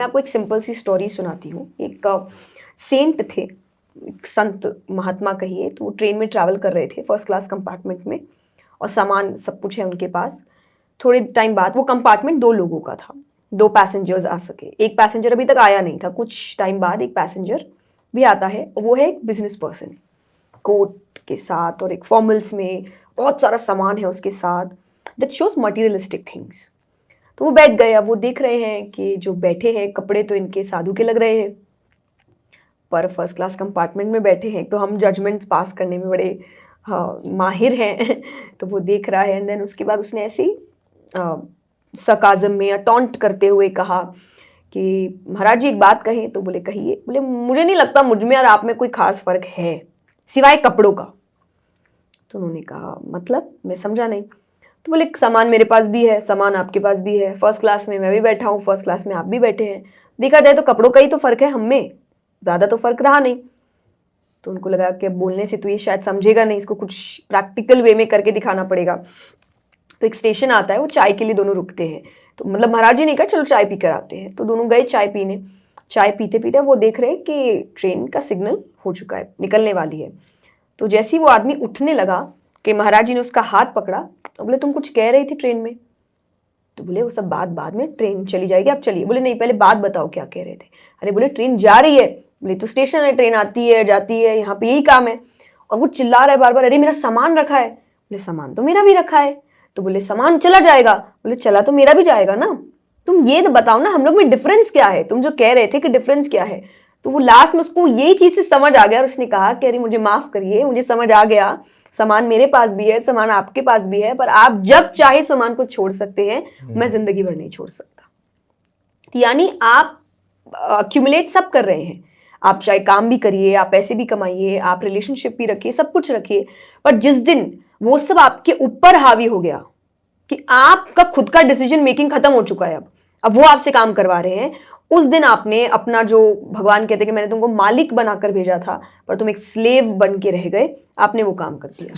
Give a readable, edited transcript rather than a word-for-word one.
मैं आपको एक सिंपल सी स्टोरी सुनाती हूँ। एक सेंट थे, एक संत महात्मा कहिए, तो वो ट्रेन में ट्रैवल कर रहे थे फर्स्ट क्लास कंपार्टमेंट में और सामान सब कुछ है उनके पास। थोड़े टाइम बाद वो कंपार्टमेंट 2 लोगों का था, 2 पैसेंजर्स आ सके। एक पैसेंजर अभी तक आया नहीं था, कुछ टाइम बाद एक पैसेंजर भी आता है और वो है एक बिजनेस पर्सन, कोट के साथ और एक फॉर्मल्स में, बहुत सारा सामान है उसके साथ, दैट शोज मटीरियलिस्टिक थिंग्स। तो वो बैठ गए। अब वो देख रहे हैं कि जो बैठे हैं कपड़े तो इनके साधु के लग रहे हैं, पर फर्स्ट क्लास कंपार्टमेंट में बैठे हैं तो हम जजमेंट पास करने में बड़े माहिर हैं तो वो देख रहा है। एंड देन उसके बाद उसने ऐसे ही सरकाज़म में या टॉन्ट करते हुए कहा कि महाराज जी एक बात कहें। तो बोले कहिए। बोले मुझे नहीं लगता मुझ में और आप में कोई खास फर्क है सिवाय कपड़ों का। तो उन्होंने कहा मतलब, मैं समझा नहीं। तो बोले सामान मेरे पास भी है, सामान आपके पास भी है, फर्स्ट क्लास में मैं भी बैठा हूँ, फर्स्ट क्लास में आप भी बैठे हैं, देखा जाए तो कपड़ों का ही तो फर्क है, हम में ज़्यादा तो फर्क रहा नहीं। तो उनको लगा कि अब बोलने से तो ये शायद समझेगा नहीं, इसको कुछ प्रैक्टिकल वे में करके दिखाना पड़ेगा। तो एक स्टेशन आता है, वो चाय के लिए दोनों रुकते हैं। तो मतलब महाराज जी ने कहा चलो चाय पी कर आते हैं। तो दोनों गए चाय पीने। चाय पीते पीते वो देख रहे हैं कि ट्रेन का सिग्नल हो चुका है, निकलने वाली है। तो जैसे ही वो आदमी उठने लगा कि महाराज जी ने उसका हाथ पकड़ा। तो बोले तुम कुछ कह रही थी ट्रेन में। तो बोले वो सब बात बाद में, ट्रेन चली जाएगी, आप चलिए। बोले नहीं पहले बात बताओ क्या कह रहे थे। अरे बोले ट्रेन जा रही है। बोले तो स्टेशन है, ट्रेन आती है जाती है, यहाँ पे यही काम है। और वो चिल्ला रहा है बार बार, अरे मेरा सामान रखा है। बोले सामान तो मेरा भी रखा है। तो बोले सामान चला जाएगा। बोले चला तो मेरा भी जाएगा ना, तुम ये तो बताओ ना हम लोग में डिफरेंस क्या है, तुम जो कह रहे थे कि डिफरेंस क्या है। तो वो लास्ट में उसको यही चीज से समझ आ गया और उसने कहा कि अरे मुझे माफ करिए, मुझे समझ आ गया, सामान मेरे पास भी है, सामान आपके पास भी है, पर आप जब चाहे सामान को छोड़ सकते हैं, मैं जिंदगी भर नहीं छोड़ सकता। तो यानी आप अक्यूमुलेट सब कर रहे हैं, आप चाहे काम भी करिए, आप पैसे भी कमाइए, आप रिलेशनशिप भी रखिए, सब कुछ रखिए, पर जिस दिन वो सब आपके ऊपर हावी हो गया कि आपका खुद का डिसीजन मेकिंग खत्म हो चुका है, अब वो आपसे काम करवा रहे हैं, उस दिन आपने अपना जो भगवान कहते कि मैंने तुमको मालिक बनाकर भेजा था पर तुम एक स्लेव बन के रह गए, आपने वो काम कर दिया।